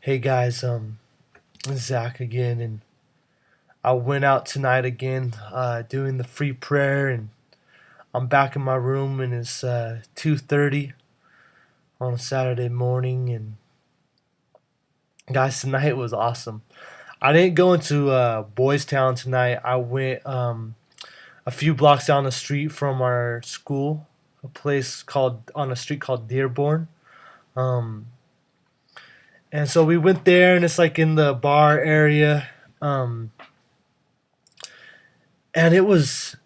Hey guys, it's Zach again, and I went out tonight again, doing the free prayer, and I'm back in my room, and it's 2:30 on a Saturday morning, and guys, tonight was awesome. I didn't go into Boys Town tonight. I went a few blocks down the street from our school, a place called on a street called Dearborn. Um, and so we went there, and it's like in the bar area. Um, and it was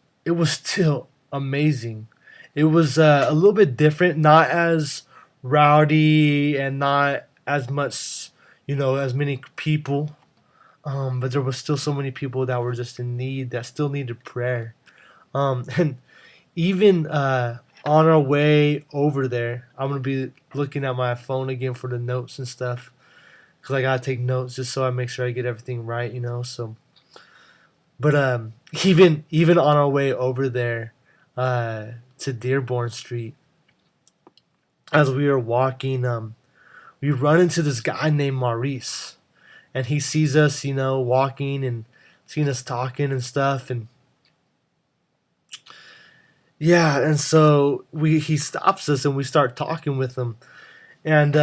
still amazing. It was a little bit different, not as rowdy and not as much, as many people. But there was still so many people that were just in need that still needed prayer. And even on our way over there, I'm gonna be looking at my phone again for the notes and stuff because I gotta take notes just so I make sure I get everything right. So but even on our way over there to Dearborn Street, as we were walking, we run into this guy named Maurice, and he sees us, walking and seeing us talking and stuff, and yeah, and so we he stops us and we start talking with him, and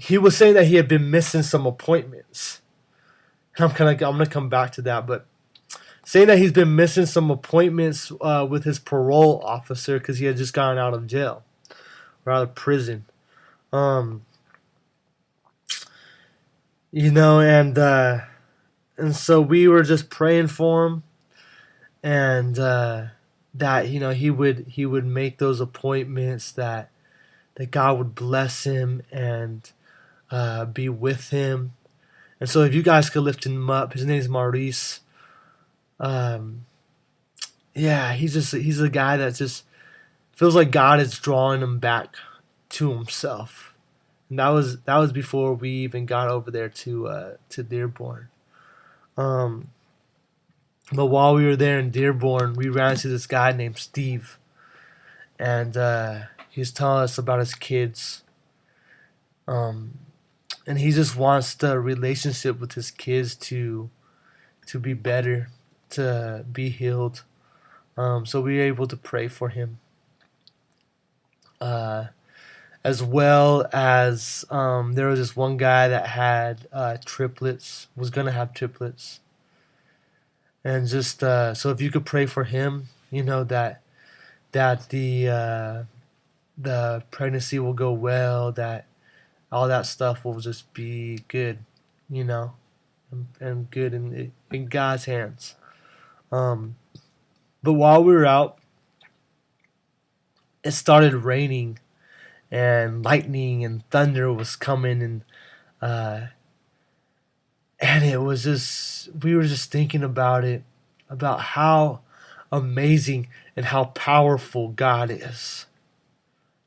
he was saying that he had been missing some appointments. And I'm gonna come back to that, but saying that he's been missing some appointments with his parole officer because he had just gotten out of jail or out of prison. Um, and so we were just praying for him, and that he would make those appointments, that God would bless him and be with him. And so if you guys could lift him up, his name's Maurice. Um, yeah, he's a guy that just feels like God is drawing him back to himself. And that was before we even got over there to Dearborn. Um, but while we were there in Dearborn, we ran into this guy named Steve, and he was telling us about his kids. Um, and he just wants the relationship with his kids to be better, to be healed. So we were able to pray for him. Uh, as well as there was this one guy that had triplets, was gonna have triplets, and just so if you could pray for him, that the pregnancy will go well, that all that stuff will just be good, you know, and good in God's hands. Um, but while we were out, it started raining and lightning and thunder was coming, uh, and it was just we were just thinking about it, about how amazing and how powerful God is.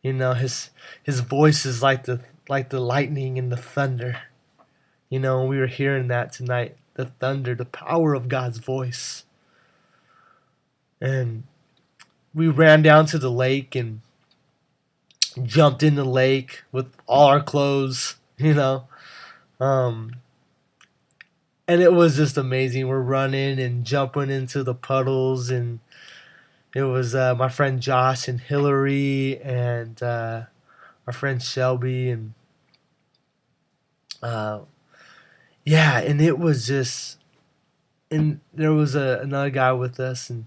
His voice is like the lightning and the thunder. And we were hearing that tonight, the thunder, the power of God's voice. And we ran down to the lake and jumped in the lake with all our clothes. Um, and it was just amazing. We're running and jumping into the puddles, and it was my friend Josh and Hillary and our friend Shelby, and uh, yeah, and it was just, and there was another guy with us, and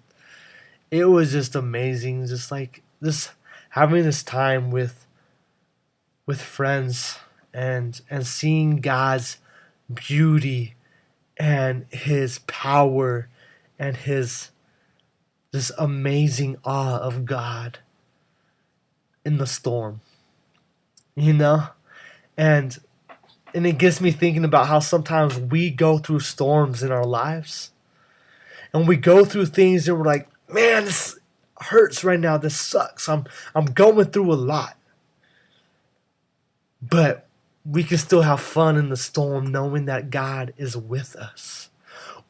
it was just amazing, just like this, having this time with friends, and seeing God's beauty and His power and His this amazing awe of God in the storm, you know, and and it gets me thinking about how sometimes we go through storms in our lives, and we go through things and we're like, man, this hurts right now. This sucks. I'm going through a lot, but we can still have fun in the storm knowing that God is with us.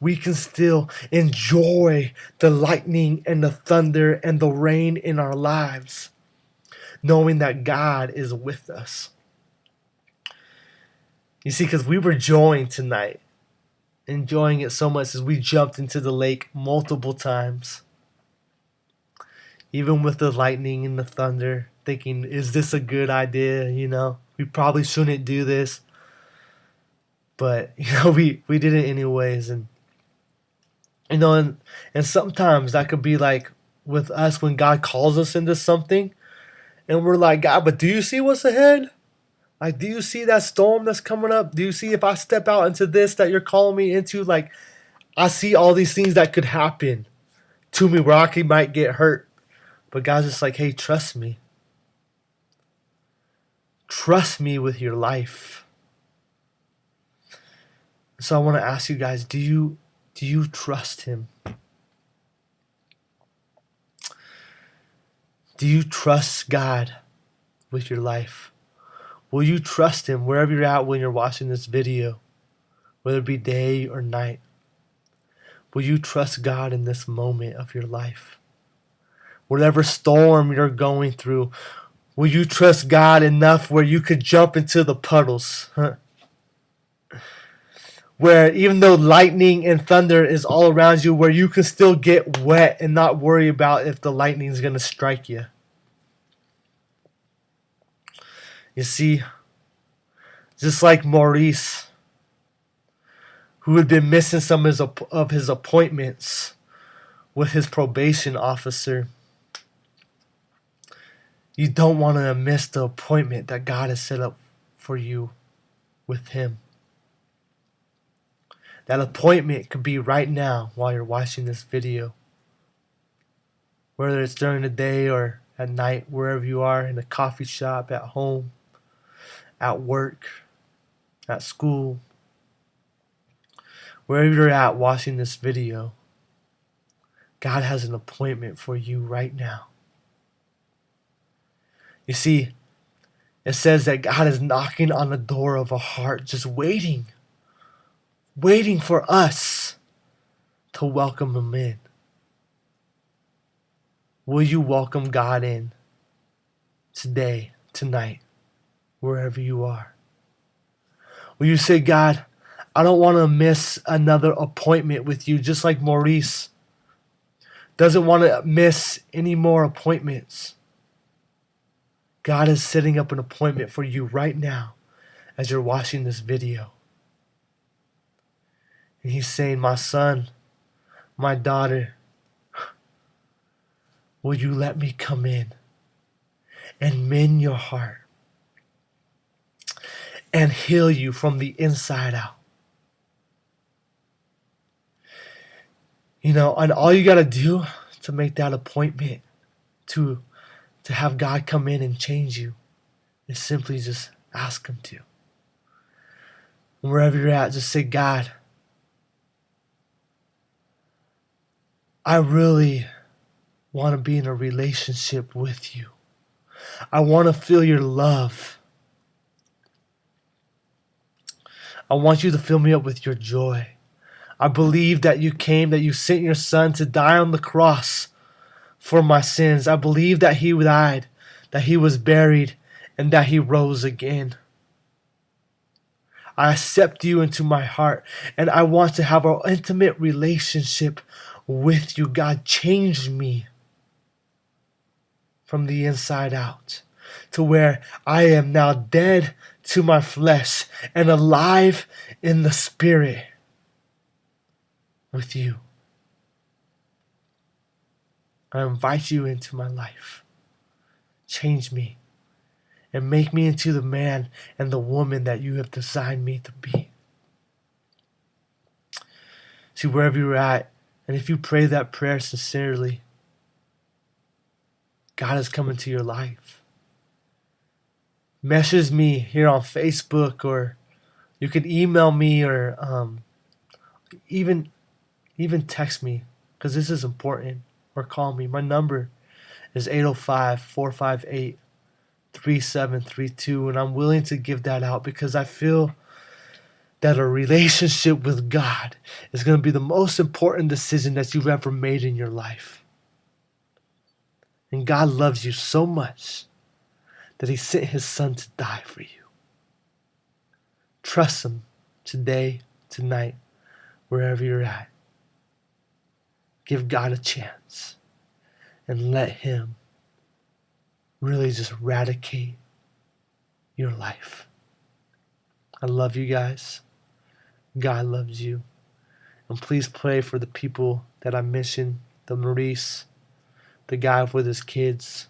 We can still enjoy the lightning and the thunder and the rain in our lives, knowing that God is with us. You see, because we were enjoying tonight, enjoying it so much as we jumped into the lake multiple times, even with the lightning and the thunder, thinking, is this a good idea? We probably shouldn't do this. But, we did it anyways. And, and sometimes that could be like with us when God calls us into something and we're like, God, but do you see what's ahead? Like, do you see that storm that's coming up? Do you see if I step out into this that you're calling me into? Like, I see all these things that could happen to me where I might get hurt. But God's just like, hey, trust me. Trust me with your life. So I want to ask you guys, do you trust him? Do you trust God with your life? Will you trust him wherever you're at when you're watching this video, whether it be day or night? Will you trust God in this moment of your life? Whatever storm you're going through, will you trust God enough where you could jump into the puddles? Where even though lightning and thunder is all around you, where you can still get wet and not worry about if the lightning is going to strike you. You see, just like Maurice, who had been missing some of his appointments with his probation officer, you don't want to miss the appointment that God has set up for you with him. That appointment could be right now while you're watching this video. Whether it's during the day or at night, wherever you are, in a coffee shop, at home, at work, at school, wherever you're at watching this video, God has an appointment for you right now. You see, it says that God is knocking on the door of a heart, just waiting for us to welcome him in. Will you welcome God in today, tonight, wherever you are? Will you say, God, I don't want to miss another appointment with you, just like Maurice doesn't want to miss any more appointments. God is setting up an appointment for you right now as you're watching this video. And he's saying, my son, my daughter, will you let me come in and mend your heart and heal you from the inside out? And all you got to do to make that appointment to have God come in and change you is simply just ask him to. And wherever you're at, just say, God, I really want to be in a relationship with you. I want to feel your love. I want you to fill me up with your joy. I believe that you came, that you sent your son to die on the cross for my sins. I believe that he died, that he was buried, and that he rose again. I accept you into my heart, and I want to have an intimate relationship with you. God, change me from the inside out to where I am now dead to my flesh and alive in the spirit with you. I invite you into my life. Change me and make me into the man and the woman that you have designed me to be. See, wherever you're at, and if you pray that prayer sincerely, God is coming to your life. Message me here on Facebook, or you can email me, or even text me, because this is important, or call me. My number is 805-458-3732, and I'm willing to give that out because I feel that a relationship with God is going to be the most important decision that you've ever made in your life. And God loves you so much that he sent his son to die for you. Trust Him today, tonight, wherever you're at. Give God a chance and let Him really just eradicate your life. I love you guys. God loves you. And please pray for the people that I mentioned, the Maurice, the guy with his kids.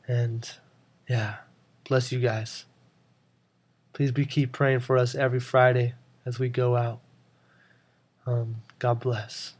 And yeah, bless you guys. Please keep praying for us every Friday as we go out. God bless.